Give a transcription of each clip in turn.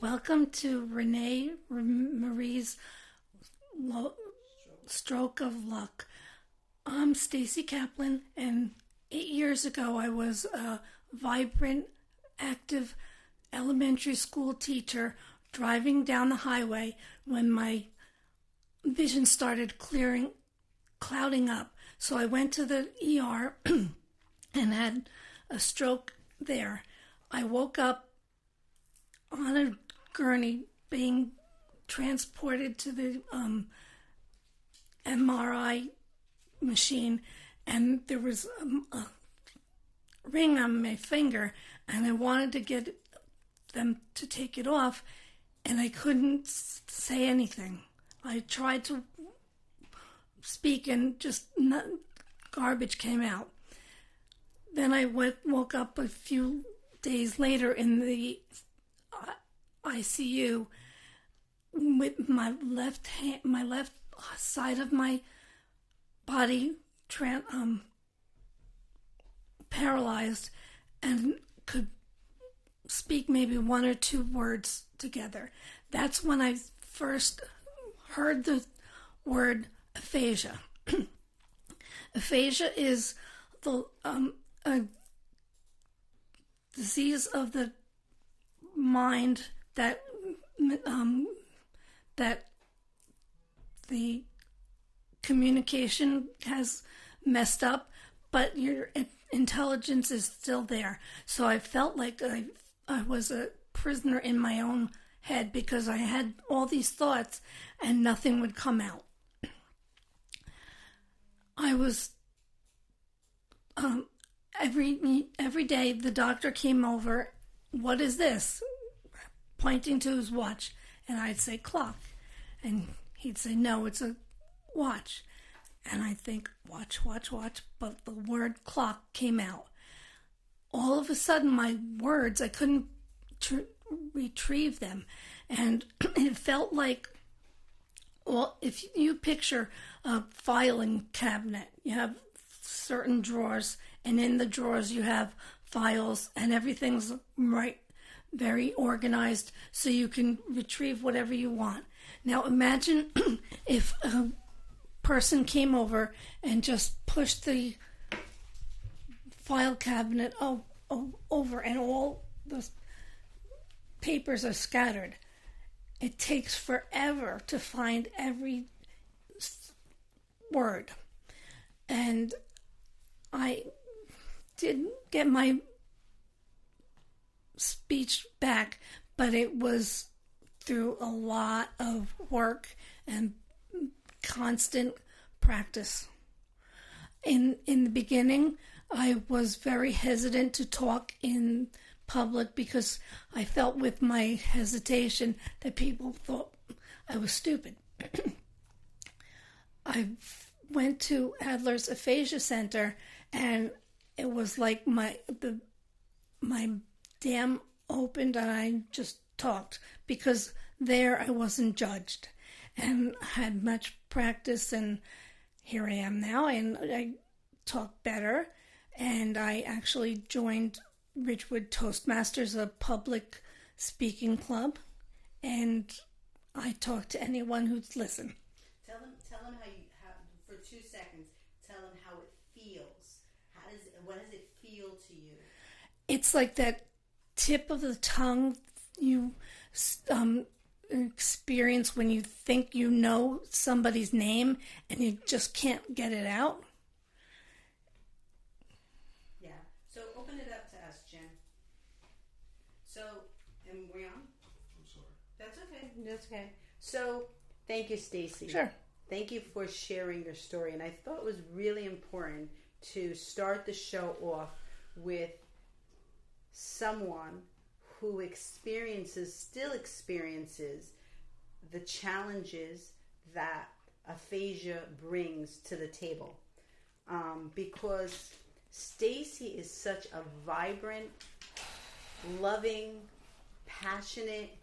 Welcome to ReneMarie's Stroke of Luck. I'm Stacy Kaplan, and 8 years ago I was a vibrant, active elementary school teacher driving down the highway when my vision started clouding up. So I went to the ER and had a stroke there. I woke up on a gurney being transported to the MRI machine, and there was a ring on my finger, and I wanted to get them to take it off, and I couldn't say anything. I tried to speak, and just garbage came out. Then I woke up a few days later in the ICU with my left side of my body paralyzed, and could speak maybe one or two words together. That's when I first heard the word aphasia. Aphasia is a disease of the mind that the communication has messed up, but your intelligence is still there. So I felt like I was a prisoner in my own head, because I had all these thoughts and nothing would come out. I was every day the doctor came over. What is this? Pointing to his watch, and I'd say clock, and he'd say no, it's a watch, and I think watch, but the word clock came out. All of a sudden, my words, I couldn't retrieve them, and it felt like, well, if you picture a filing cabinet, you have certain drawers, and in the drawers you have files, and everything's very organized, so you can retrieve whatever you want. Now imagine if a person came over and just pushed the file cabinet over, and all the papers are scattered. It takes forever to find every word. And I did get my speech back, but it was through a lot of work and constant practice. In the beginning, I was very hesitant to talk in public, because I felt with my hesitation that people thought I was stupid. I went to Adler's Aphasia Center, and it was like my dam opened, and I just talked, because there I wasn't judged and had much practice, and here I am now, and I talk better. And I actually joined Ridgewood Toastmasters, a public speaking club, and I talk to anyone who'd listen. Tell them how for 2 seconds, tell them how it feels. What does it feel to you? It's like that tip of the tongue you experience when you think you know somebody's name and you just can't get it out. Yeah. So open it up to us, Jim. So, am we on? I'm sorry. That's okay. That's okay. So, thank you, Stacy. Sure. Thank you for sharing your story. And I thought it was really important to start the show off with someone who still experiences the challenges that aphasia brings to the table. Because Stacy is such a vibrant, loving, passionate,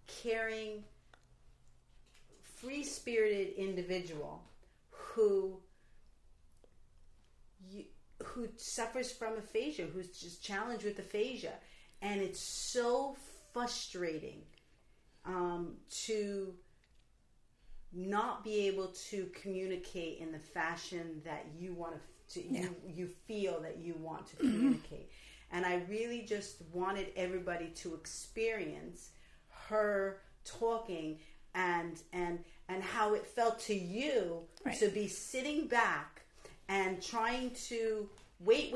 caring, free-spirited individual who suffers from aphasia, who's just challenged with aphasia. And it's so frustrating to not be able to communicate in the fashion that you want to you feel that you want to communicate. And I really just wanted everybody to experience her talking and how it felt to you to be sitting back and trying to wait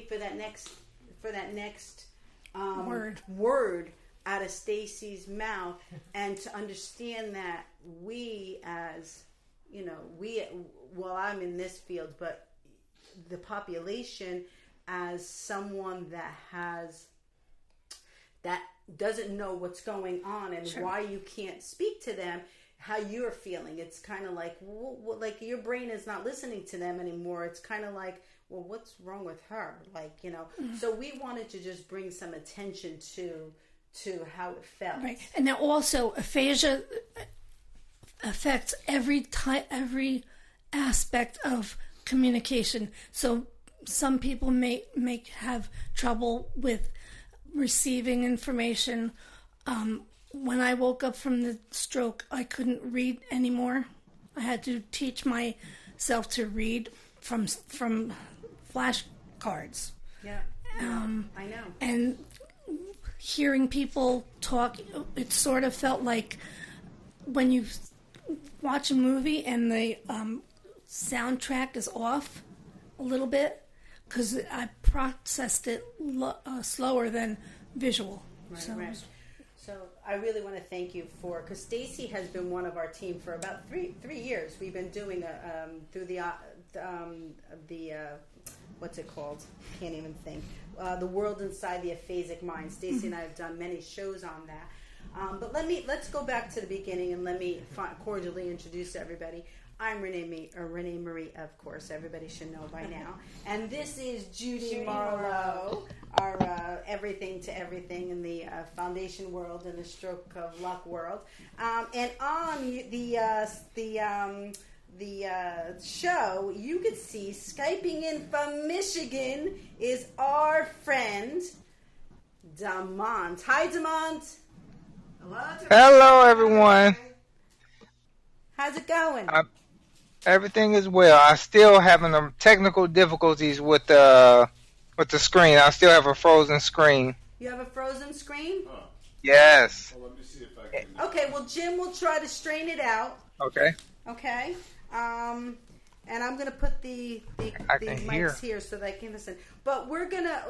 for that next word out of Stacy's mouth, and to understand that we, as you know, I'm in this field, but the population, as someone that doesn't know what's going on and why you can't speak to them, how you're feeling. It's kind of like, like your brain is not listening to them anymore. It's kind of like, well, what's wrong with her? Like, you know. So we wanted to just bring some attention to how it felt. Right. And now also aphasia affects every aspect of communication. So some people may have trouble with receiving information. When I woke up from the stroke, I couldn't read anymore. I had to teach myself to read from flashcards. Yeah, I know. And hearing people talk, it sort of felt like when you watch a movie and the soundtrack is off a little bit, because I processed it slower than visual. Right. So I really want to thank you because Stacy has been one of our team for about three years. We've been doing through the what's it called? Can't even think. The World Inside the Aphasic Mind. Stacy and I have done many shows on that. But let's go back to the beginning and let me cordially introduce everybody. I'm ReneMarie, of course. Everybody should know by now. And this is Judy Marlowe, our everything to everything in the foundation world and the stroke of luck world. And on the show, you could see Skyping in from Michigan is our friend Demont. Hi, Demont. Hello, everyone. How's it going? Everything is well. I still having technical difficulties with the screen. I still have a frozen screen. You have a frozen screen? Yes. Well, let me see if I can. Okay, well, Jim will try to strain it out. Okay. And I'm gonna put the mics here so that I can listen. But we're gonna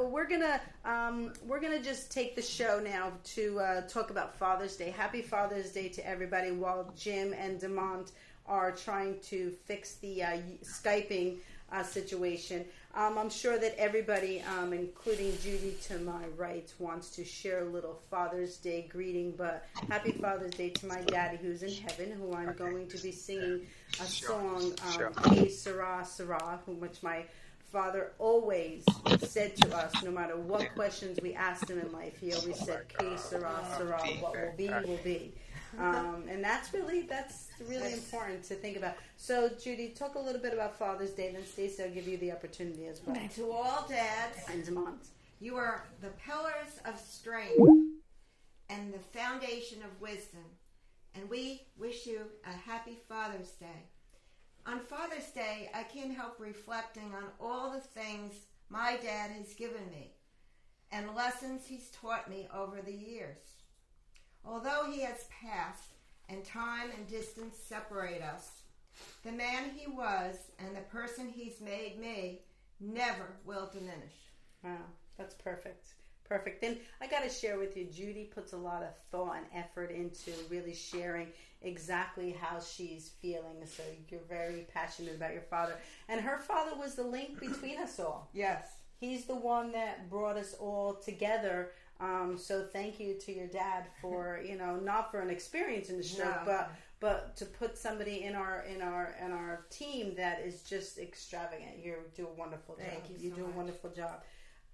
just take the show now to talk about Father's Day. Happy Father's Day to everybody, while Jim and Demont are trying to fix the Skyping situation. I'm sure that everybody, including Judy to my right, wants to share a little Father's Day greeting. But happy Father's Day to my daddy, who's in heaven, who I'm going to be singing a song, Hey Sarah, Sarah, which my father always said to us, no matter what questions we asked him in life. He always said, Hey Sarah, Sarah, what will be, will be. And that's really important to think about. So, Judy, talk a little bit about Father's Day, then Stacy, I'll give you the opportunity as well. To all dads, And Demont. you are the pillars of strength and the foundation of wisdom. And we wish you a happy Father's Day. On Father's Day, I can't help reflecting on all the things my dad has given me and lessons he's taught me over the years. Although he has passed and time and distance separate us, the man he was and the person he's made me never will diminish. Wow, that's perfect. Perfect. Then I got to share with you, Judy puts a lot of thought and effort into really sharing exactly how she's feeling. So you're very passionate about your father. And her father was the link between us all. Yes. He's the one that brought us all together. So thank you to your dad for, not for an experience in the stroke, but to put somebody in our team that is just extravagant. You do a wonderful job. Thank you so do much. A wonderful job.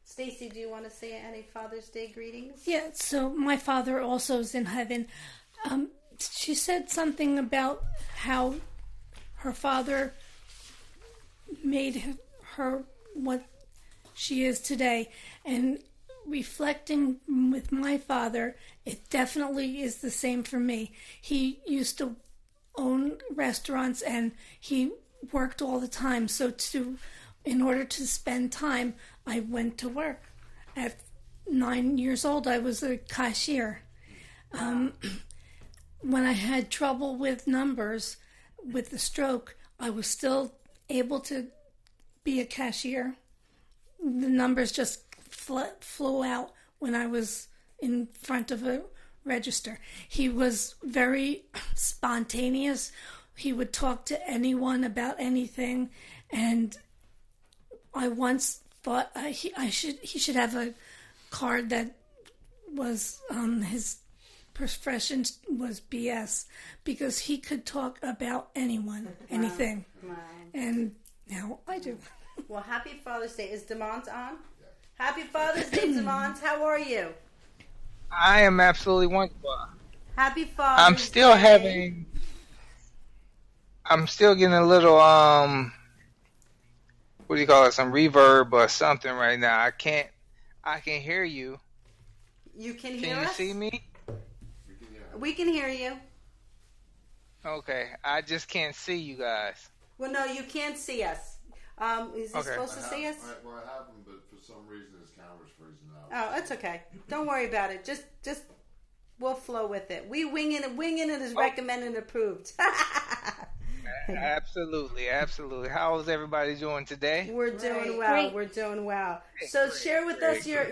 Stacy, do you want to say any Father's Day greetings? Yeah, so my father also is in heaven. She said something about how her father made her what she is today. And reflecting with my father, it definitely is the same for me. He used to own restaurants and he worked all the time. So in order to spend time, I went to work. At 9 years old, I was a cashier. When I had trouble with numbers, with the stroke, I was still able to be a cashier. The numbers just flew out when I was in front of a register. He was very spontaneous. He would talk to anyone about anything, and I once thought he should have a card that was his profession was BS, because he could talk about anyone, anything. Wow. And now I do. Well, happy Father's Day. Is Demont on? Yeah. Happy Father's Day, Demont. How are you? I am absolutely wonderful. Happy Father's I'm still Day. I'm still getting a little, what do you call it, some reverb or something right now. I can hear you. You can hear us? Can you see me? We can hear you. Okay, I just can't see you guys. Well, no, you can't see us. Is he supposed to see us? Well, I have him, but for some reason his camera's freezing out. Oh, that's okay. Don't worry about it. Just we'll flow with it. We winging it is recommended and approved. Absolutely. How is everybody doing today? We're doing well. Great. We're doing well. So share with us your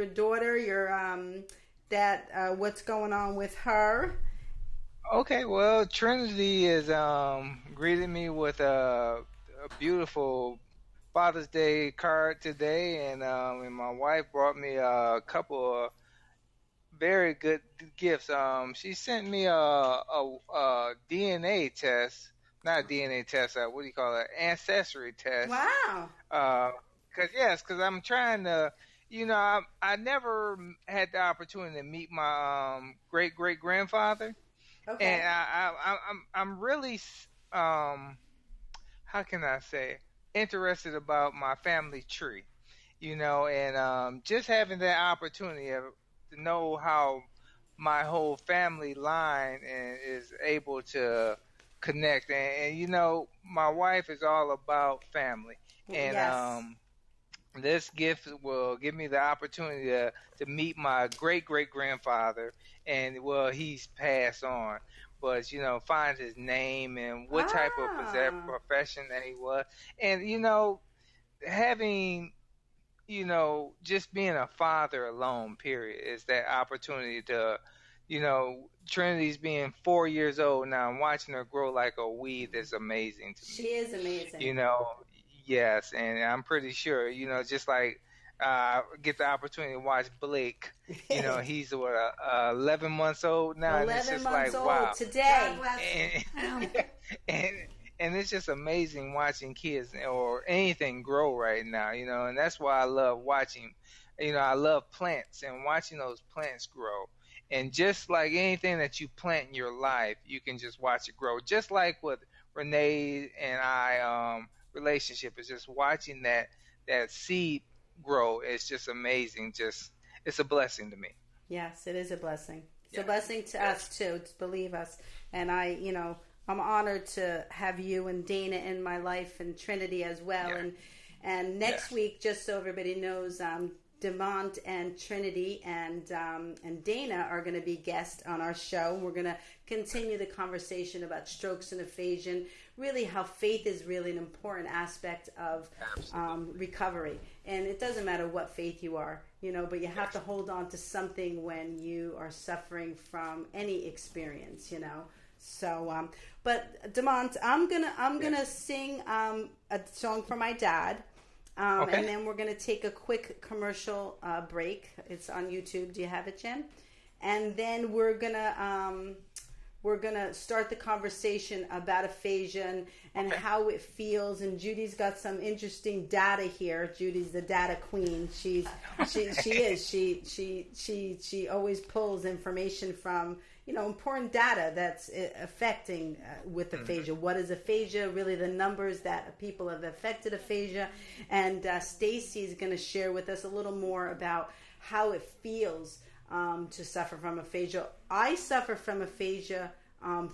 daughter, what's going on with her. Okay, well, Trinity is greeting me with a beautiful Father's Day card today, and my wife brought me a couple of very good gifts. She sent me a DNA test, not a DNA test. What do you call it? Ancestry test. Wow. Because I'm trying to, I never had the opportunity to meet my great grandfather. Okay. And I'm really, how can I say, interested about my family tree, and just having that opportunity to know how my whole family line is able to connect. And my wife is all about family. And yes. This gift will give me the opportunity to meet my great grandfather, and he's passed on, but find his name and what type of profession that he was, and having just being a father alone, period, is that opportunity to, Trinity's being 4 years old now, and watching her grow like a weed is amazing to me. She is amazing. Yes, and I'm pretty sure, just like get the opportunity to watch Blake. He's 11 months old now. 11 and it's just months like, old wow. Today. And it's just amazing watching kids or anything grow right now, and that's why I love watching. I love plants and watching those plants grow. And just like anything that you plant in your life, you can just watch it grow. Just like with Renee and I relationship is just watching that seed grow. It's just amazing. It's a blessing to me. Yes, it is a blessing. It's a blessing to us too. Believe us. And I'm honored to have you and Dana in my life, and Trinity as well. Yeah. And next week, just so everybody knows, Demont and Trinity and Dana are going to be guests on our show. We're going to continue the conversation about strokes and aphasia, really how faith is really an important aspect of recovery. And it doesn't matter what faith you are, but you have to hold on to something when you are suffering from any experience, So, but Demont, I'm gonna sing a song for my dad. Okay. And then we're going to take a quick commercial break. It's on YouTube. Do you have it, Jim? And then we're going to we're going to start the conversation about aphasia and how it feels. And Judy's got some interesting data here. Judy's the data queen. She always pulls information from, important data that's affecting with aphasia. What is aphasia? Really the numbers that people have affected aphasia. And Stacy is going to share with us a little more about how it feels to suffer from aphasia. I suffer from aphasia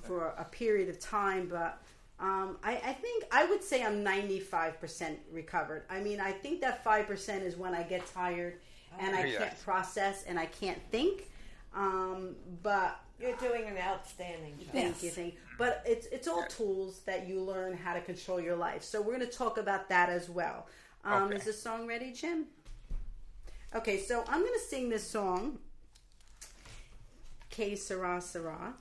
for a period of time, but I think I would say I'm 95% recovered. I mean, I think that 5% is when I get tired and I can't process and I can't think. But you're doing an outstanding job. Thank you. But it's all tools that you learn how to control your life. So we're going to talk about that as well. Is the song ready, Jim? Okay, so I'm going to sing this song, Que Sera Sera.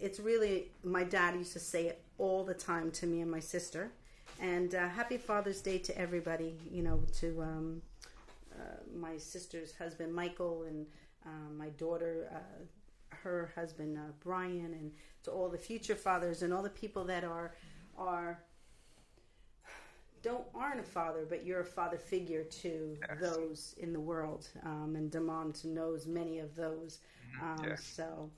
It's really, my dad used to say it all the time to me and my sister. And happy Father's Day to everybody, to my sister's husband, Michael, and my daughter, her husband, Brian, and to all the future fathers and all the people that aren't a father, but you're a father figure to those in the world. And Damon knows many of those. So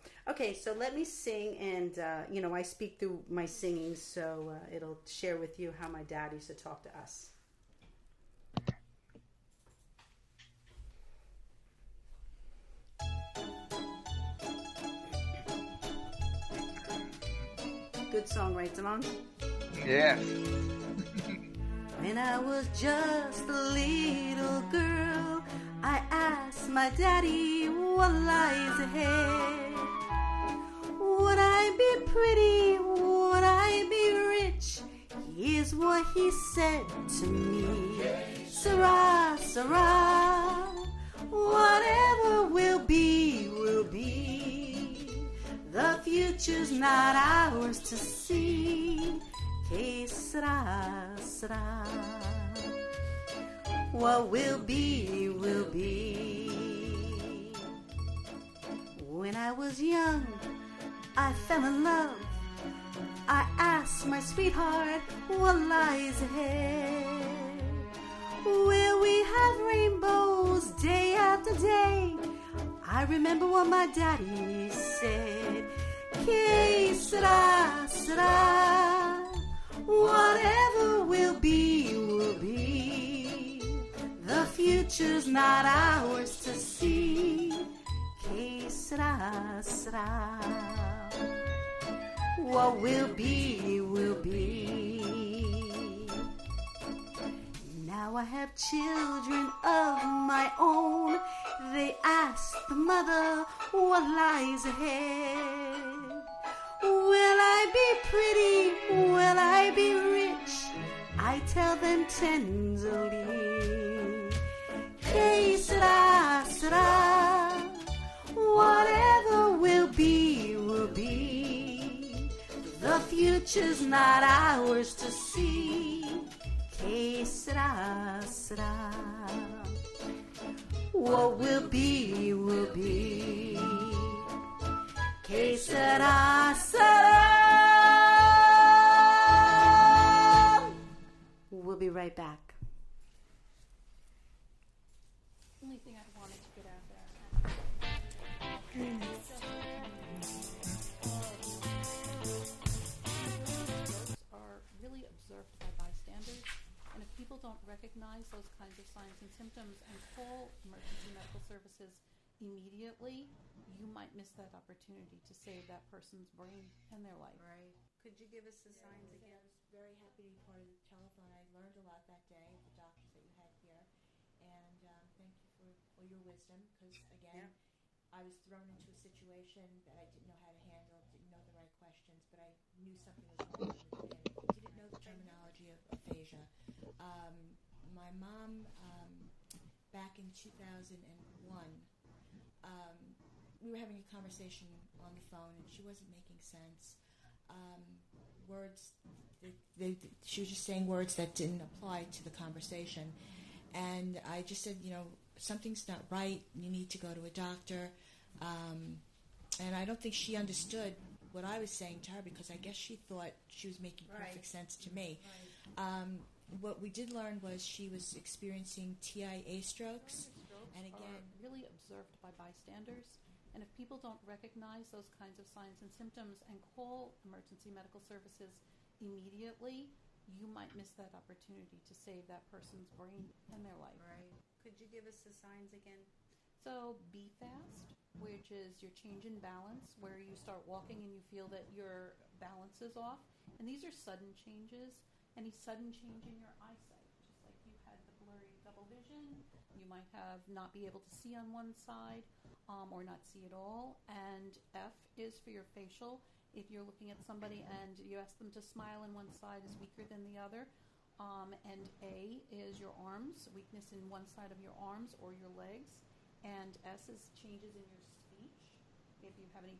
let me sing, and I speak through my singing, so it'll share with you how my dad used to talk to us. Good song, right, Damon? Yeah. When I was just a little girl, I asked my daddy what lies ahead. Would I be pretty? Would I be rich? Here's what he said to me. Sera, Sera, whatever will be, will be. The future's not ours to see. Que sera, sera. What will be, will be. When I was young, I fell in love. I asked my sweetheart what lies ahead. Will we have rainbows day after day? I remember what my daddy said. Que sera, sera. Whatever will be, will be. The future's not ours to see. Que sera, sera. What will be, will be. Now I have children of my own. They ask the mother what lies ahead. Will I be pretty? Will I be rich? I tell them tenderly. Que sera, sera. Whatever will be, will be. The future's not ours to see. Que sera, sera. What will be, will be. Que sera, sera. We'll be right back. Only thing I wanted to get out there. Are really observed by bystanders, and if people don't recognize those kinds of signs and symptoms and call emergency medical services immediately, you might miss that opportunity to save that person's brain and their life. Right. Could you give us the signs again? I was very happy to be part of the telephone. I learned a lot that day, the doctors that you had here. And thank you for all your wisdom, because, again, I was thrown into a situation that I didn't know how to handle, didn't know the right questions, but I knew something was wrong from the beginning. Didn't know the terminology of aphasia. My mom, back in 2001, we were having a conversation on the phone, and she wasn't making sense. She was just saying words that didn't apply to the conversation. And I just said, something's not right. You need to go to a doctor. And I don't think she understood what I was saying to her, because I guess she thought she was making perfect sense to me. Right. What we did learn was she was experiencing TIA strokes, and again, really observed by bystanders. And if people don't recognize those kinds of signs and symptoms and call emergency medical services immediately, you might miss that opportunity to save that person's brain and their life. Right. Could you give us the signs again? So be fast, which is your change in balance, where you start walking and you feel that your balance is off. And these are sudden changes. Any sudden change in your eyesight, just like you had the blurry double vision, you might have not be able to see on one side or not see at all. And F is for your facial. If you're looking at somebody and you ask them to smile and one side is weaker than the other. And A is your arms, weakness in one side of your arms or your legs. And S is changes in your speech. If you have any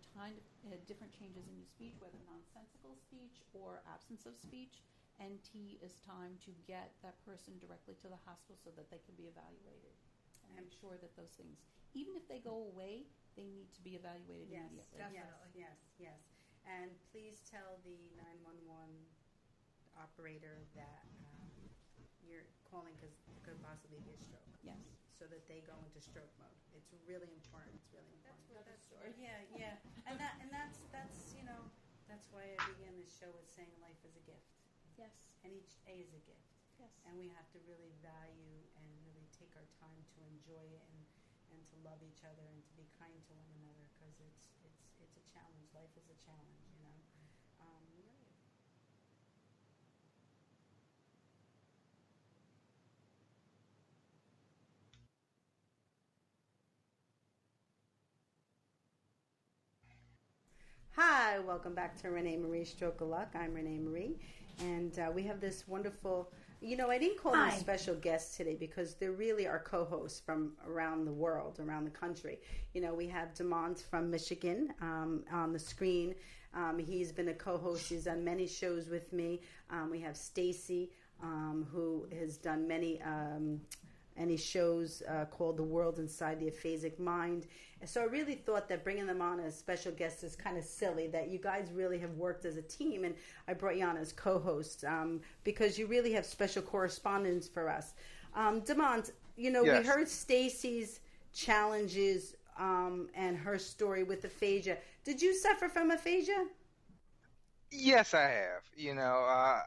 different changes in your speech, whether nonsensical speech or absence of speech. And T is time to get that person directly to the hospital so that they can be evaluated. And make sure that those things, even if they go away, they need to be evaluated immediately. Definitely. Yes. And please tell the 911 operator that you're calling because it could possibly be a stroke. Yes. So that they go into stroke mode. It's really important. That's story. Yeah. And that's that's why I began this show with saying life is a gift. Yes. And each day is a gift. Yes. And we have to really value and really take our time to enjoy it and to love each other and to be kind to one another because it's a challenge. Life is a challenge, you know. Hi, welcome back to ReneMarie Stroke of Luck. I'm ReneMarie, and we have this wonderful, I didn't call them special guests today because they're really our co-hosts from around the world, around the country. We have Demont from Michigan on the screen. He's been a co-host. He's done many shows with me. We have Stacy, who has done many shows called The World Inside the Aphasic Mind. And so I really thought that bringing them on as special guests is kind of silly, that you guys really have worked as a team, and I brought you on as co-hosts because you really have special correspondence for us. Demont, yes. We heard Stacy's challenges and her story with aphasia. Did you suffer from aphasia? Yes, I have.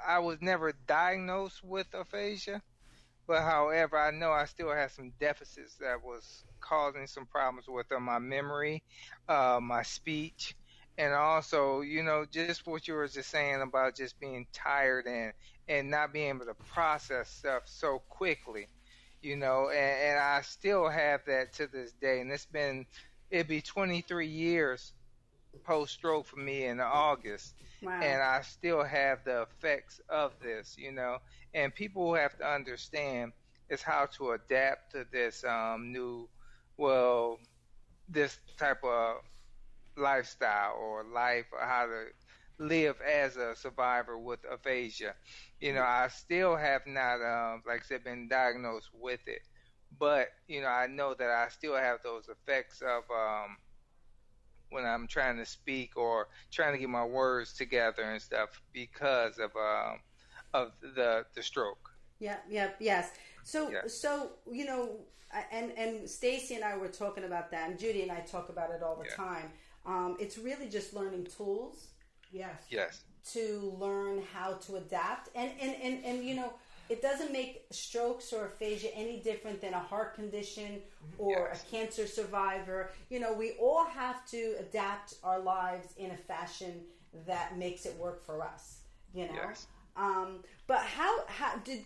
I was never diagnosed with aphasia. But however, I know I still had some deficits that was causing some problems with my memory, my speech, and also, just what you were just saying about just being tired and not being able to process stuff so quickly, and I still have that to this day. And it'd be 23 years post-stroke for me in August. Wow. And I still have the effects of this, and people have to understand is how to adapt to this this type of lifestyle or life, or how to live as a survivor with aphasia. I still have not, like I said, been diagnosed with it, but, I know that I still have those effects of when I'm trying to speak or trying to get my words together and stuff because of the stroke. Yes. So and Stacy and I were talking about that, and Judy and I talk about it all the time. It's really just learning tools. Yes. To learn how to adapt, and it doesn't make strokes or aphasia any different than a heart condition or a cancer survivor. We all have to adapt our lives in a fashion that makes it work for us. Yes. But how did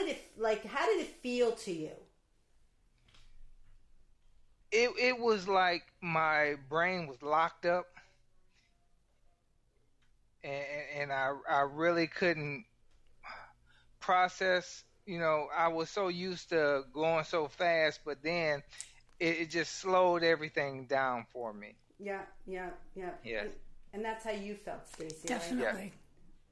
it feel to you? It was like my brain was locked up, and I really couldn't process. I was so used to going so fast, but then it just slowed everything down for me. Yeah. Yes. And that's how you felt, Stacy. Definitely.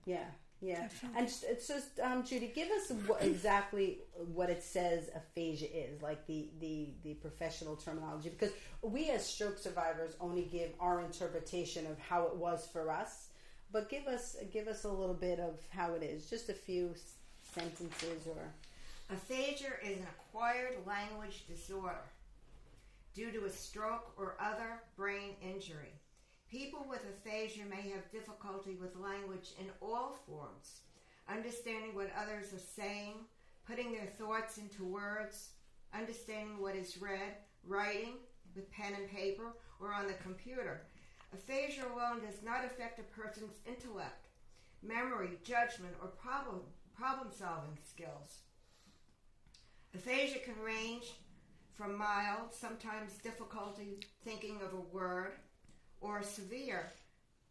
Right? Yeah. And so, Judy, give us exactly what it says aphasia is, like the professional terminology, because we as stroke survivors only give our interpretation of how it was for us. But give us a little bit of how it is, just a few sentences or. Aphasia is an acquired language disorder due to a stroke or other brain injury. People with aphasia may have difficulty with language in all forms, understanding what others are saying, putting their thoughts into words, understanding what is read, writing with pen and paper, or on the computer. Aphasia alone does not affect a person's intellect, memory, judgment, or problem-solving skills. Aphasia can range from mild, sometimes difficulty thinking of a word, or severe,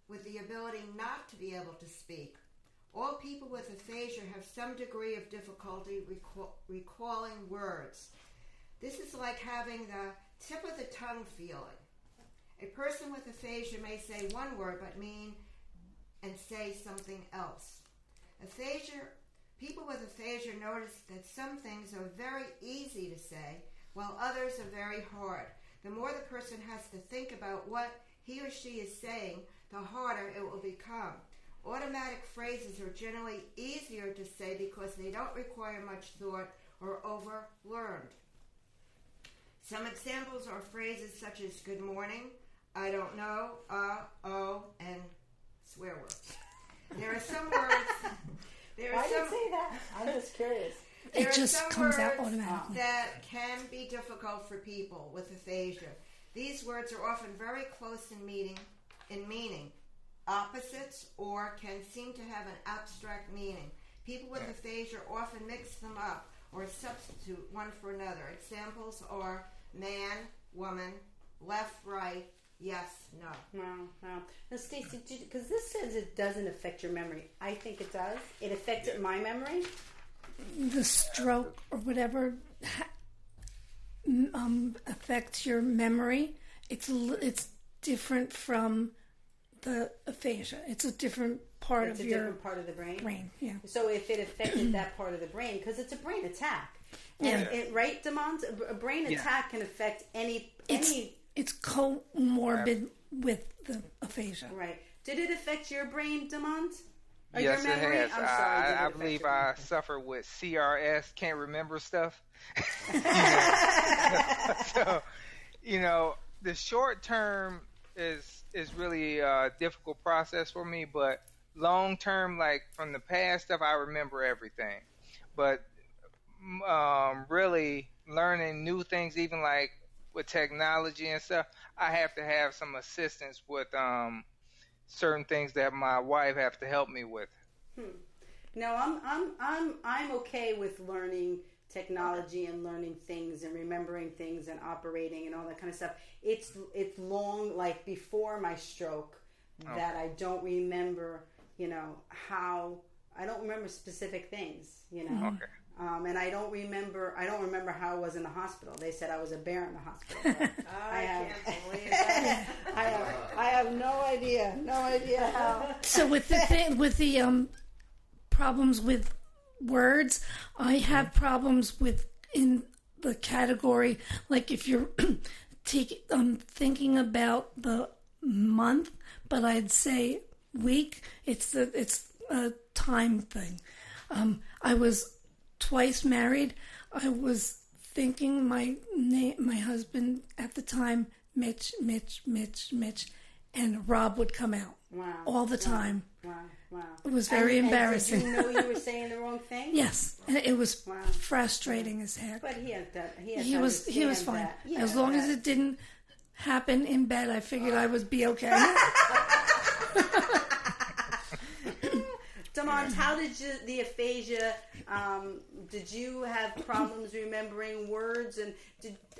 with the ability not to be able to speak. All people with aphasia have some degree of difficulty recalling words. This is like having the tip of the tongue feeling. A person with aphasia may say one word but mean and say something else. People with aphasia notice that some things are very easy to say, while others are very hard. The more the person has to think about what he or she is saying, the harder it will become. Automatic phrases are generally easier to say because they don't require much thought or overlearned. Some examples are phrases such as good morning, I don't know, oh, and swear words. There are some words. Why did you say that? I'm just curious. It just comes out automatically. That can be difficult for people with aphasia. These words are often very close in meaning, opposites, or can seem to have an abstract meaning. People with aphasia often mix them up or substitute one for another. Examples are man, woman, left, right, yes, no. Wow. Now, Stacy, because this says it doesn't affect your memory. I think it does. It affected my memory. The stroke or whatever affects your memory. It's different from the aphasia. It's a different part of your different part of the brain. Yeah. So if it affected that part of the brain, because it's a brain attack. And right, Demont? A brain attack can affect any. It's comorbid with the aphasia. Right. Did it affect your brain, Demont? Yes, it has. I believe I suffer with CRS, can't remember stuff. So, the short term is really a difficult process for me, but long term, like from the past stuff, I remember everything. But really learning new things, even like with technology and stuff, I have to have some assistance with certain things that my wife has to help me with. No, I'm okay with learning technology and learning things and remembering things and operating and all that kind of stuff. It's long, like before my stroke, that I don't remember, how I don't remember specific things, Okay. And I don't remember how I was in the hospital. They said I was a bear in the hospital. I can't believe that. I have no idea how. So with the problems with words, I have problems in the category, like if you're thinking about the month, but I'd say week. It's a time thing. I was twice married. I was thinking my husband at the time, Mitch, and Rob would come out. Wow. All the time. Wow. It was very embarrassing. Did you know you were saying the wrong thing? Yes, and it was frustrating as heck. But he was fine. As long as it didn't happen in bed, I figured I would be okay. Demont, how did the aphasia? Did you have problems remembering words? And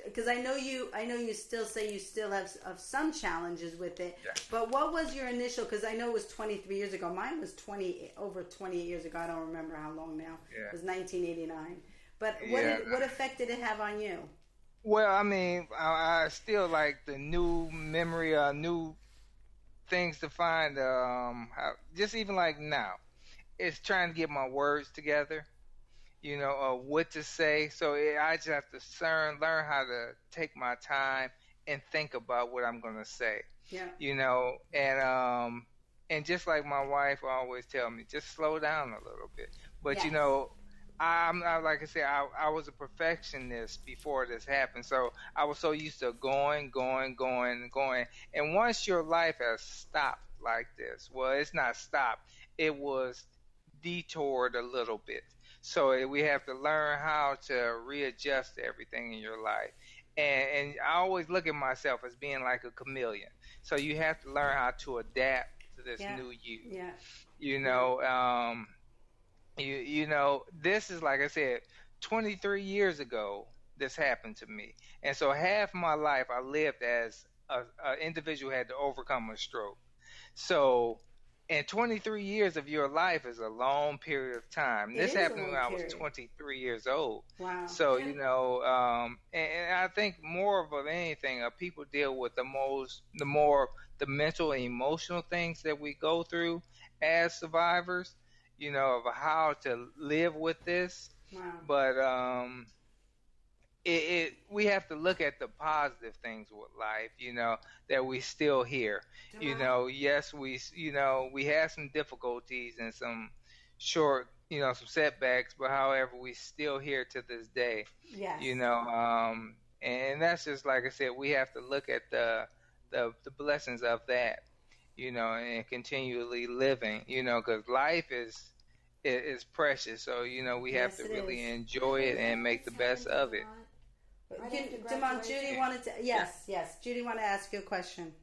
because I know you still say you still have some challenges with it. Yeah. But what was your initial? Because I know it was 23 years ago. Mine was over 28 years ago. I don't remember how long now. Yeah. It was 1989. But what effect did it have on you? Well, I mean, I still like the new memory, new things to find. Just even like now. it's trying to get my words together, what to say. So I just have to learn how to take my time and think about what I'm going to say. Yeah. And just like my wife always tell me, just slow down a little bit. But Yes. like I said, I was a perfectionist before this happened. So I was so used to going. And once your life has stopped like this, well, it's not stopped. It was detoured a little bit. So we have to learn how to readjust everything in your life. And I always look at myself as being like a chameleon. So you have to learn how to adapt to this new you. Yeah. This is, like I said, 23 years ago, this happened to me. And so half my life I lived as an individual who had to overcome a stroke. So, and 23 years of your life is a long period of time. This happened when I was 23 years old. Wow. So, and I think more of anything, people deal with the mental and emotional things that we go through as survivors, of how to live with this. Wow. But we have to look at the positive things with life, that we still here. Yes, we had some difficulties and some some setbacks, but however, we still here to this day. Yes. And that's just, like I said, we have to look at the blessings of that, and continually living, because life is precious. So, we have to really enjoy it and make the best of it. Demont, Judy wanted to. Yes. Judy wanted to ask you a question.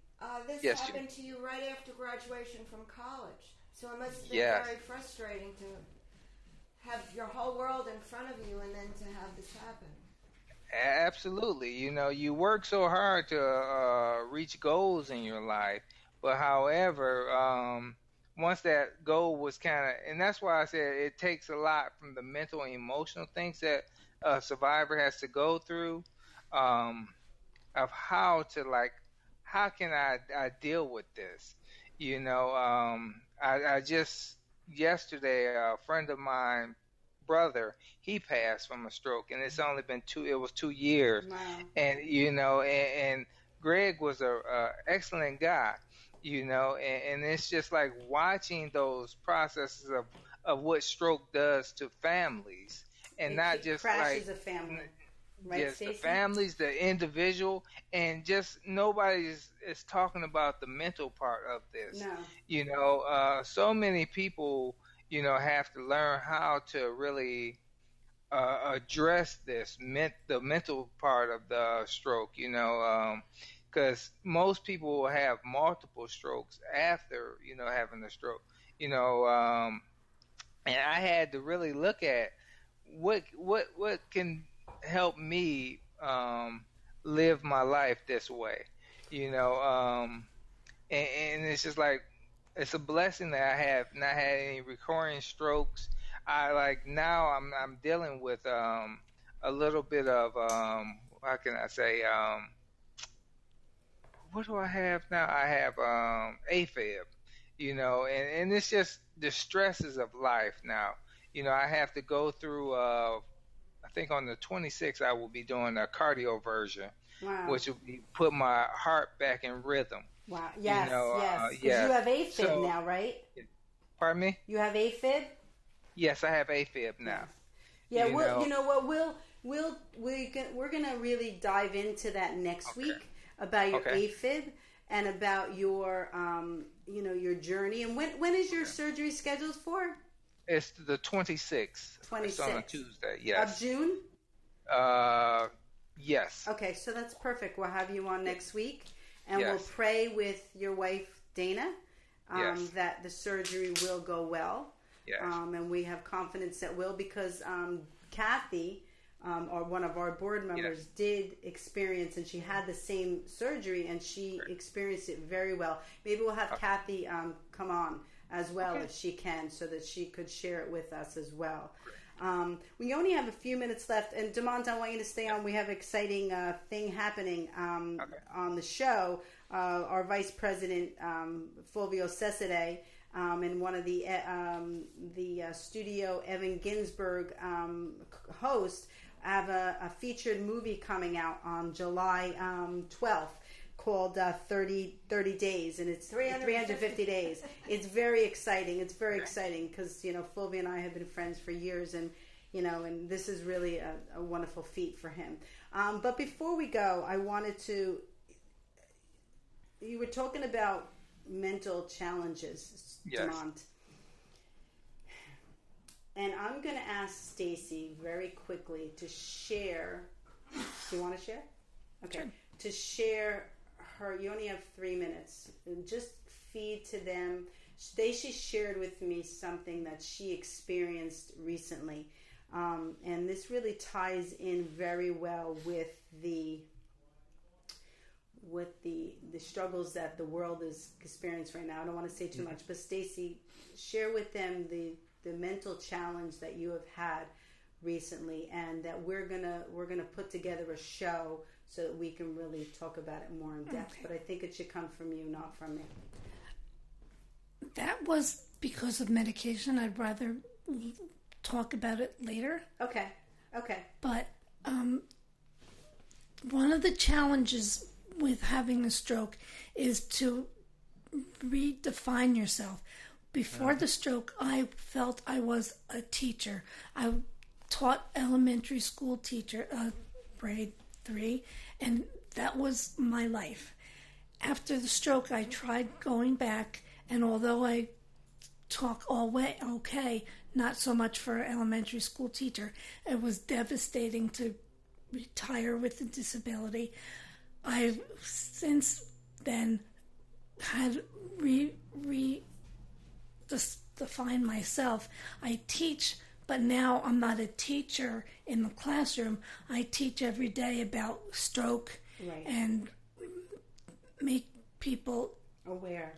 This happened to you right after graduation from college, so it must have been very frustrating to have your whole world in front of you and then to have this happen. Absolutely. You work so hard to reach goals in your life, but however, once that goal was and that's why I said it takes a lot from the mental and emotional things that a survivor has to go through, of how can I deal with this? I just yesterday, a friend of mine, brother, he passed from a stroke, and it's only been 2 years. Wow. And and Greg was a excellent guy, and it's just like watching those processes of what stroke does to families, and not just crashes a family. Right, yes, Stacy? the families, the individual, and just nobody is talking about the mental part of this. No. So many people, have to learn how to really address the mental part of the stroke, because most people will have multiple strokes after, having a stroke, and I had to really look at what can help me live my life this way, and it's just like, it's a blessing that I have not had any recurring strokes. Now I'm dealing with a little bit of how can I say, what do I have now? I have AFib, and it's just the stresses of life now. I have to go through I think on the 26th I will be doing a cardioversion, which will be put my heart back in rhythm. Wow. Yes. Yes. You have AFib now, right? Pardon me? You have AFib? Yes, I have AFib now. Yes. Yeah. You know what? We're gonna really dive into that next week about your AFib and about your your journey. And when is your surgery scheduled for? It's the 26th. 26th. It's on a Tuesday. Yes. Of June? Yes. Okay, so that's perfect. We'll have you on next week, and we'll pray with your wife, Dana, that the surgery will go well. Yes. And we have confidence that will, because Kathy, or one of our board members, did experience, and she had the same surgery, and she experienced it very well. Maybe we'll have Kathy come on as well if she can, so that she could share it with us as well. We only have a few minutes left, and Demont, I want you to stay on. We have an exciting thing happening on the show. Our Vice President, Fulvio Cesare, and one of the studio Evan Ginsberg host, have a featured movie coming out on July 12th called 30 Days, and it's 350 days. It's very exciting. It's very exciting because, Fulvia and I have been friends for years, and and this is really a wonderful feat for him. But before we go, I wanted to, you were talking about mental challenges, yes. Demont. And I'm going to ask Stacy very quickly to share. Do you want to share? Okay. Sure. To share her, you only have 3 minutes. And just feed to them. Stacy shared with me something that she experienced recently. And this really ties in very well with the struggles that the world is experiencing right now. I don't want to say too much, but Stacy, share with them the mental challenge that you have had recently, and that we're gonna put together a show so that we can really talk about it more in depth. Okay. But I think it should come from you, not from me. That was because of medication. I'd rather talk about it later. Okay. But one of the challenges with having a stroke is to redefine yourself. Before the stroke, I felt I was a teacher. I taught elementary school grade 3, and that was my life. After the stroke, I tried going back, and although I talk all way okay, not so much for an elementary school teacher. It was devastating to retire with a disability. I've since then had defined myself. I teach, but now I'm not a teacher in the classroom. I teach every day about stroke, right, and make people aware.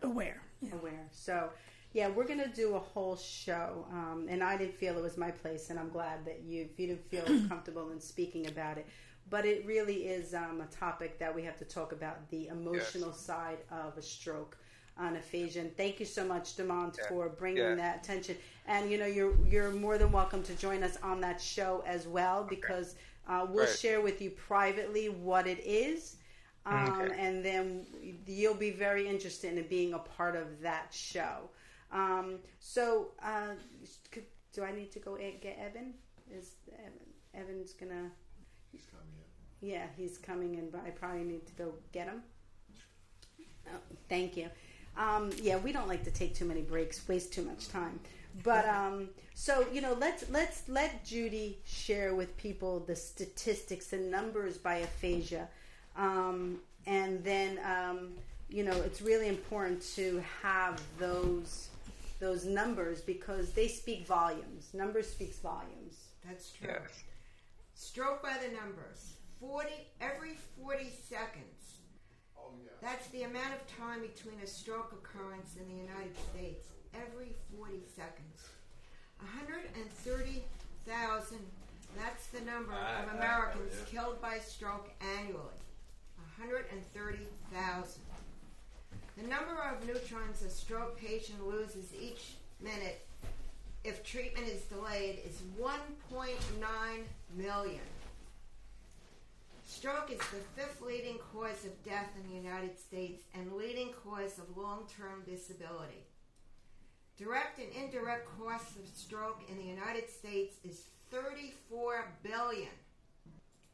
Yeah. Aware. So, yeah, we're going to do a whole show, and I didn't feel it was my place, and I'm glad that you didn't feel comfortable in speaking about it. But it really is a topic that we have to talk about, the emotional side of a stroke on aphasia. And thank you so much, Demont, for bringing that attention. And, you're more than welcome to join us on that show as well, because we'll share with you privately what it is. And then you'll be very interested in being a part of that show. So, do I need to go get Evan? Evan's gonna... He's coming in. Yeah, he's coming in, but I probably need to go get him. Oh, thank you. We don't like to take too many breaks, waste too much time. But so let's let Judy share with people the statistics, the numbers by aphasia, and then it's really important to have those numbers because they speak volumes. Numbers speaks volumes. That's true. Yes. Stroke by the numbers. Every 40 seconds. Oh, yeah. That's the amount of time between a stroke occurrence in the United States. Every 40 seconds. 130,000. That's the number of Americans killed by stroke annually. 130,000. The number of neutrons a stroke patient loses each minute if treatment is delayed is 1.9 million. Stroke is the 5th leading cause of death in the United States and leading cause of long-term disability. Direct and indirect costs of stroke in the United States is $34 billion.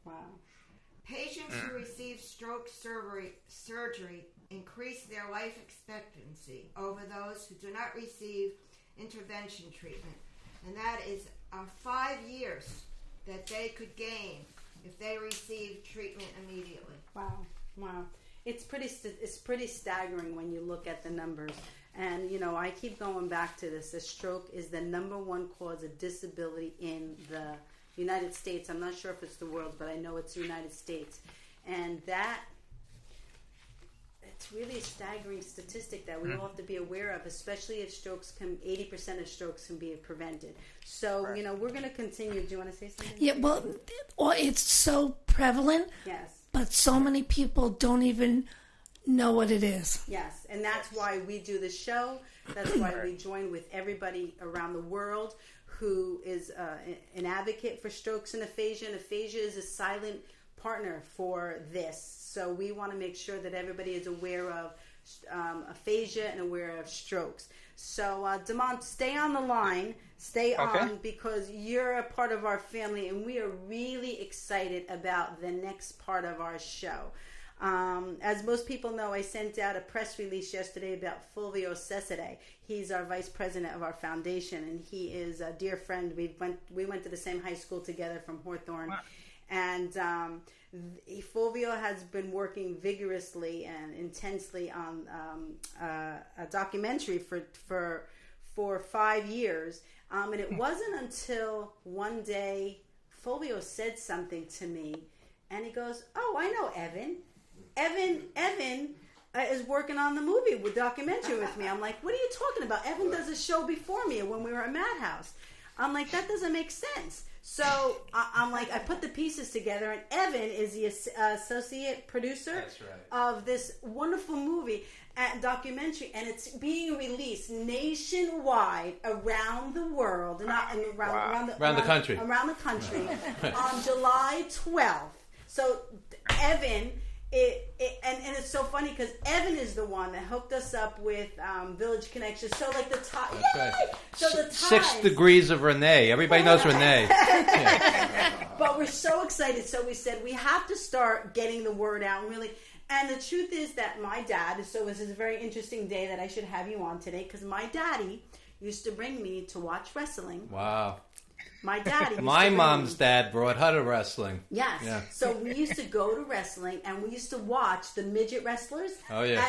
Wow. Patients who receive stroke surgery increase their life expectancy over those who do not receive intervention treatment. And that is 5 years that they could gain if they receive treatment immediately. Wow. It's pretty staggering when you look at the numbers. And, I keep going back to this. A stroke is the number one cause of disability in the United States. I'm not sure if it's the world, but I know it's the United States. And it's really a staggering statistic that we all have to be aware of, especially if 80% of strokes can be prevented. So, we're going to continue. Do you want to say something? Yeah, well, it's so prevalent. Yes. But so many people don't even know what it is. Yes, and that's why we do the show. That's why we join with everybody around the world who is an advocate for strokes and aphasia. And aphasia is a silent partner for this. So we want to make sure that everybody is aware of aphasia and aware of strokes. So, Damon, stay on the line. Stay on, because you're a part of our family, and we are really excited about the next part of our show. As most people know, I sent out a press release yesterday about Fulvio Cesare. He's our vice president of our foundation, and he is a dear friend. We went to the same high school together from Hawthorne. Wow. And Fulvio has been working vigorously and intensely on a documentary for 5 years. And it wasn't until one day Fulvio said something to me, and he goes, "Oh, I know Evan. Evan is working on the movie with documentary with me." I'm like, "What are you talking about? Evan does a show before me when we were at Madhouse." I'm like, "That doesn't make sense." So I'm like, I put the pieces together, and Evan is the associate producer of this wonderful movie and documentary, and it's being released nationwide around the world, around the country on July 12th. So Evan. And it's so funny because Evan is the one that hooked us up with Village Connection. So like the top, so the 6 degrees of Renee. Everybody knows Renee. But we're so excited. So we said we have to start getting the word out, really. And the truth is that my dad. So this is a very interesting day that I should have you on today, because my daddy used to bring me to watch wrestling. Wow. My daddy. My mom's dad brought her to wrestling. Yes. Yeah. So we used to go to wrestling, and we used to watch the midget wrestlers. Oh yeah.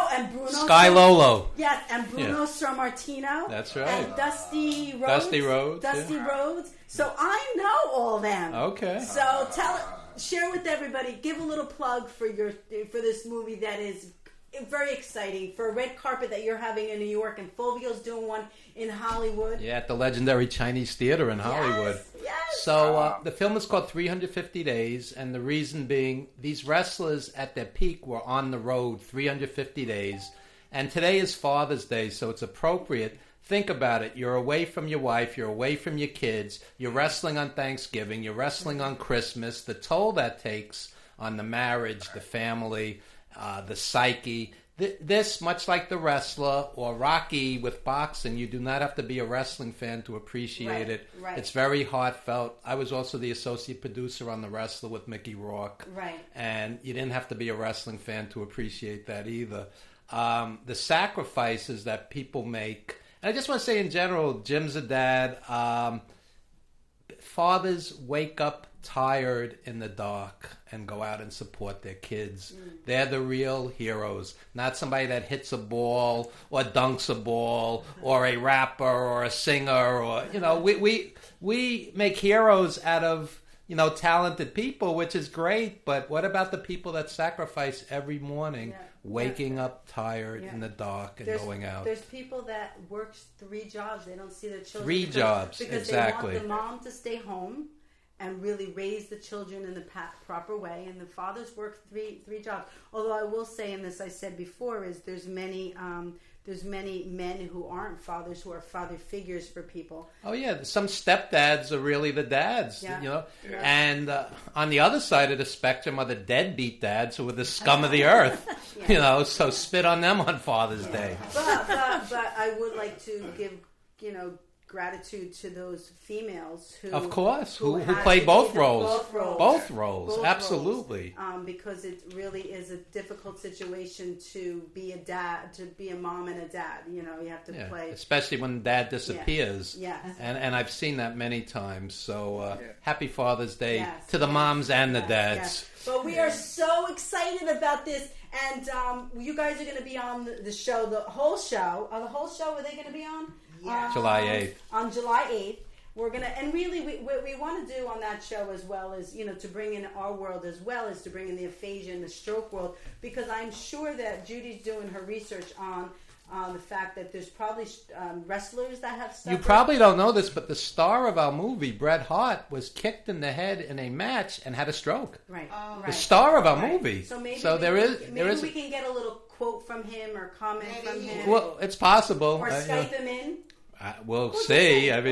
And Bruno. Sky Lolo. Yes, and Bruno Sammartino. That's right. And Dusty Rhodes. Dusty Rhodes. So I know all them. Okay. So share with everybody. Give a little plug for this movie that is very exciting, for a red carpet that you're having in New York, and Fulvio's doing one in Hollywood. Yeah, at the legendary Chinese Theater in Hollywood. Yes. So the film is called 350 Days, and the reason being, these wrestlers at their peak were on the road 350 days, and today is Father's Day, so it's appropriate. Think about it. You're away from your wife, you're away from your kids, you're wrestling on Thanksgiving, you're wrestling on Christmas, the toll that takes on the marriage, the family, the psyche. This, much like The Wrestler or Rocky with boxing, you do not have to be a wrestling fan to appreciate it. Right. It's very heartfelt. I was also the associate producer on The Wrestler with Mickey Rourke. Right. And you didn't have to be a wrestling fan to appreciate that either. The sacrifices that people make. And I just want to say in general, Jim's a dad. Fathers wake up tired in the dark and go out and support their kids. They're the real heroes, not somebody that hits a ball or dunks a ball or a rapper or a singer, or we make heroes out of talented people, which is great, but what about the people that sacrifice every morning, waking up tired in the dark and going out? There's people that work 3 jobs. They don't see their children. 3 jobs, because exactly. They want the mom to stay home and really raise the children in the proper way, and the fathers work three jobs. Although I will say, and this I said before, is there's many men who aren't fathers, who are father figures for people. Oh yeah, some stepdads are really the dads, and on the other side of the spectrum are the deadbeat dads who are the scum of the earth, so spit on them on Father's Day. But I would like to give gratitude to those females who, of course, who play both roles. Both roles, absolutely. Because it really is a difficult situation to be a dad, to be a mom and a dad. You have to play, especially when dad disappears. Yeah. And I've seen that many times. So happy Father's Day to the moms and the dads. Yes. But we are so excited about this. And you guys are going to be on the show, the whole show. The whole show, are they going to be on? July 8th. On July 8th. We're going to, and really what we want to do on that show as well is, to bring in our world as well as to bring in the aphasia and the stroke world, because I'm sure that Judy's doing her research on The fact that there's probably wrestlers that have suffered. You probably don't know this, but the star of our movie, Bret Hart, was kicked in the head in a match and had a stroke. Right. The star of our movie. So maybe we can get a little quote from him or comment from him. Well, it's possible. Or Skype him in. We'll see. I'm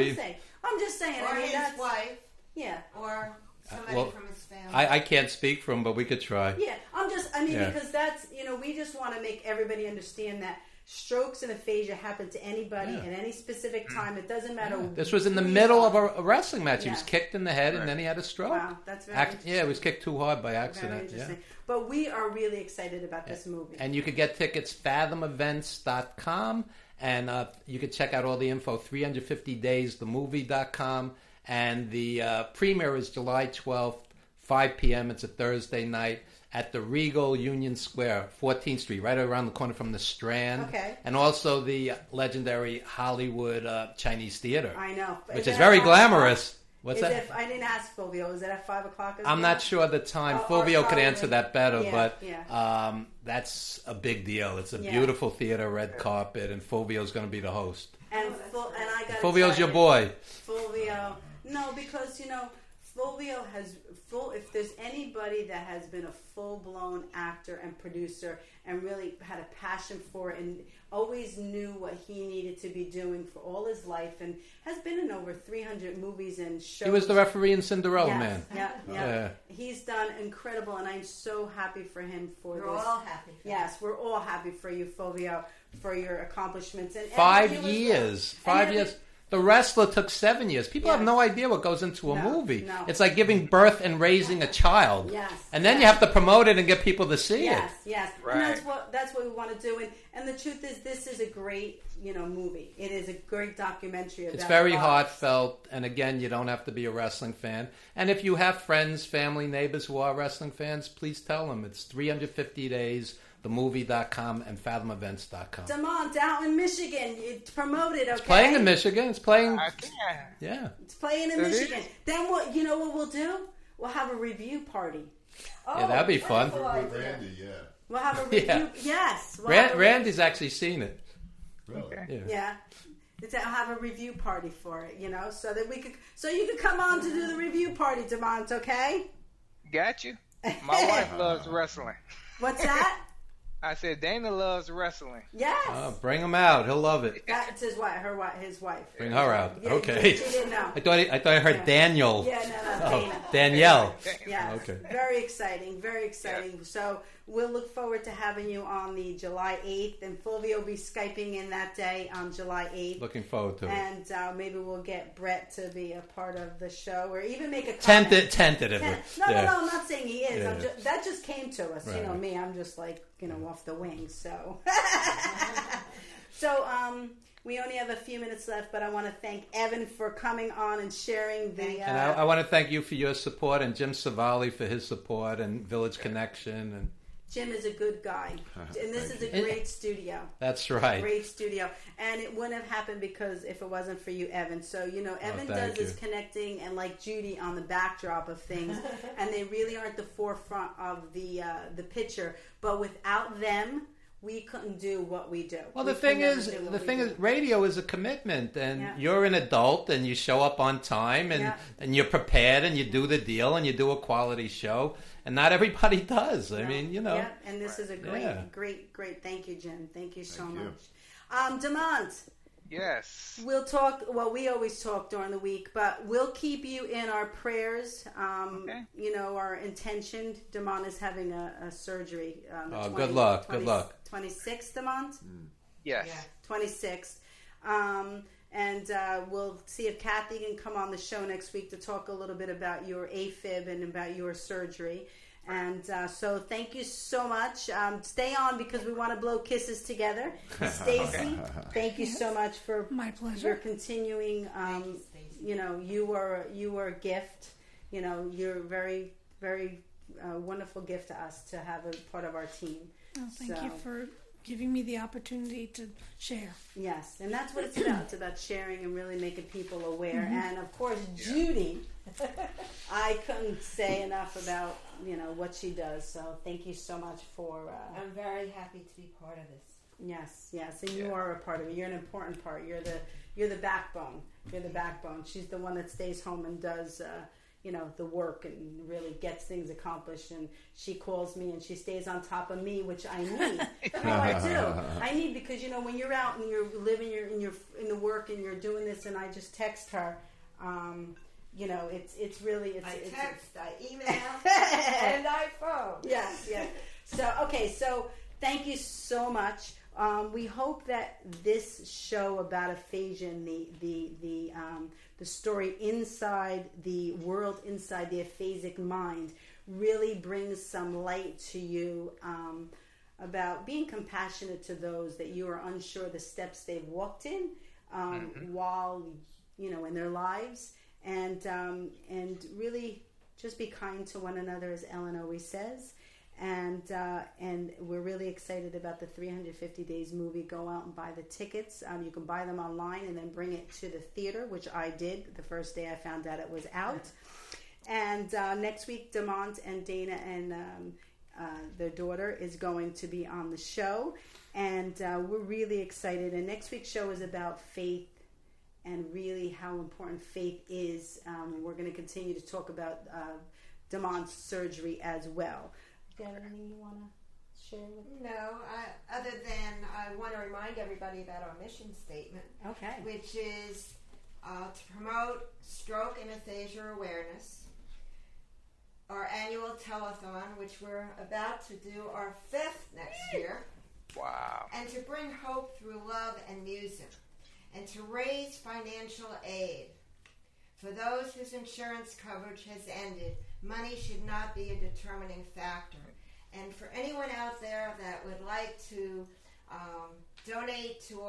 just saying. Or his wife. Yeah. Or somebody from his family. I can't speak for him, but we could try. Yeah. Because that's, we just want to make everybody understand that strokes and aphasia happen to anybody at any specific time. It doesn't matter. This was in the middle of a wrestling match. He was kicked in the head, and then he had a stroke. Wow, that's very interesting. Yeah, he was kicked too hard by accident. Very interesting. But we are really excited about this movie. And you could get tickets fathomevents.com, and you could check out all the info 350daysthemovie.com, and the premiere is July 12th, 5 p.m. It's a Thursday night at the Regal Union Square, 14th Street, right around the corner from the Strand. Okay. And also the legendary Hollywood Chinese Theater. I know. Which is very glamorous. What's that? I didn't ask Fulvio. Is it at 5 o'clock? I'm not sure the time. Fulvio could answer that better, but yeah. That's a big deal. It's a beautiful theater, red carpet, and Fulvio's going to be the host. And I got Fulvio's your boy. Fulvio. No, because, Fulvio has if there's anybody that has been a full-blown actor and producer and really had a passion for it and always knew what he needed to be doing for all his life and has been in over 300 movies and shows. He was the referee in Cinderella Man. Yeah. He's done incredible, and I'm so happy for him for this. We're all happy. Yes, we're all happy for you, Fulvio, for your accomplishments. And 5 years. 5 years. The Wrestler took 7 years. People have no idea what goes into a movie. No. It's like giving birth and raising a child. Yes. And then you have to promote it and get people to see it. Yes. Right. And that's what we want to do. And the truth is, this is a great, movie. It is a great documentary about It's very lives. heartfelt. And again, you don't have to be a wrestling fan. And if you have friends, family, neighbors who are wrestling fans, please tell them. It's 350 days. themovie.com and fathomevents.com. Demont, out in Michigan. It's promoted, okay? It's playing in Michigan. It's playing. Yeah. It's playing in Michigan. Then what we'll do? We'll have a review party. Yeah, that'd be fun. With Randy, We'll have a review. Yes. Randy's actually seen it. Really? Yeah. I'll have a review party for it, so that you could come on to do the review party, Demont, okay? Got you. My wife loves wrestling. What's that? I said Dana loves wrestling. Yes. Oh, bring him out. He'll love it. That's his wife. His wife. Bring her out. Yeah, Okay. She didn't know. I thought I heard Daniel. Yeah, no, Dana. Danielle. Yes. Okay. Very exciting. Very exciting. Yeah. So we'll look forward to having you on the July 8th, and Fulvio will be Skyping in that day on July 8th. Looking forward to it. And maybe we'll get Brett to be a part of the show, or even make a comment. Tentatively. No, I'm not saying he is. Yeah. That just came to us. Right. Me, I'm just like, off the wings. So, we only have a few minutes left, but I want to thank Evan for coming on and sharing the. And I want to thank you for your support, and Jim Savali for his support, and Village Connection, and. Jim is a good guy, and this is a great studio. That's right. Great studio, and it wouldn't have happened because if it wasn't for you, Evan. So Evan does his connecting, and like Judy on the backdrop of things, and they really are at the forefront of the picture. But without them, we couldn't do what we do. Well, the thing is, radio is a commitment, and you're an adult, and you show up on time, and you're prepared, and you do the deal, and you do a quality show. And not everybody does. I mean, Yeah, and this is a great. Thank you, Jim. Thank you so much. Demont. Yes. We'll talk. Well, we always talk during the week, but we'll keep you in our prayers. Our intention. Demont is having a surgery. Good luck. Good luck. 26th, Demont? Yes. Yeah, 26th. And we'll see if Kathy can come on the show next week to talk a little bit about your AFib and about your surgery. And so thank you so much. Stay on because we want to blow kisses together. Stacy, thank you so much for my pleasure. Your continuing. You were a gift. You're a very, very wonderful gift to us to have a part of our team. Oh, thank you for giving me the opportunity to share. Yes, and that's what it's about. It's about sharing and really making people aware. Mm-hmm. And of course, Judy, I couldn't say enough about what she does. So thank you so much for. I'm very happy to be part of this. Yes, and you are a part of it. You're an important part. You're the backbone. You're the backbone. She's the one that stays home and does the work and really gets things accomplished. And she calls me and she stays on top of me, which I need. I do. I need, because when you're out and you're living, you're in the work and you're doing this, and I just text her. It's really I email, and I phone. Yes. So thank you so much. We hope that this show about aphasia and the story inside the world, inside the aphasic mind, really brings some light to you about being compassionate to those that you are unsure the steps they've walked in while in their lives, and really just be kind to one another, as Ellen always says. And we're really excited about the 350 Days movie. Go out and buy the tickets. You can buy them online and then bring it to the theater, which I did the first day I found out it was out. And next week, Demont and Dana and their daughter is going to be on the show. And we're really excited. And next week's show is about faith and really how important faith is. We're going to continue to talk about Demont's surgery as well. Do you have anything you want to share with me? No, other than I want to remind everybody about our mission statement. Okay. Which is to promote stroke and aphasia awareness. Our annual telethon, which we're about to do our 5th next year. Wow. And to bring hope through love and music. And to raise financial aid. For those whose insurance coverage has ended, money should not be a determining factor. And for anyone out there that would like to donate to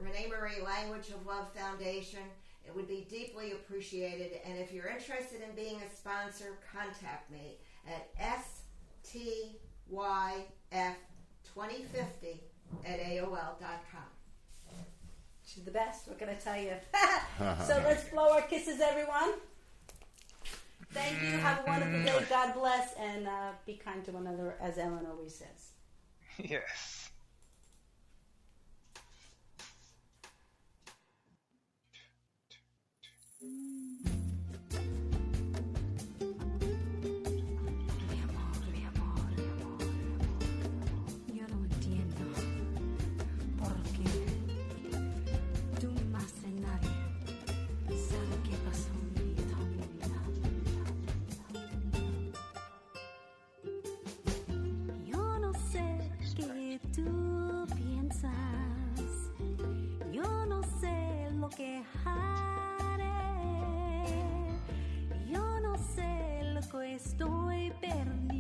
ReneMarie Language of Love Foundation, it would be deeply appreciated. And if you're interested in being a sponsor, contact me at styf2050@aol.com. She's the best. What can I tell you? So let's blow our kisses, everyone. Thank you. Have a wonderful day. God bless. And be kind to one another, as Ellen always says. Yes. Estoy perdida.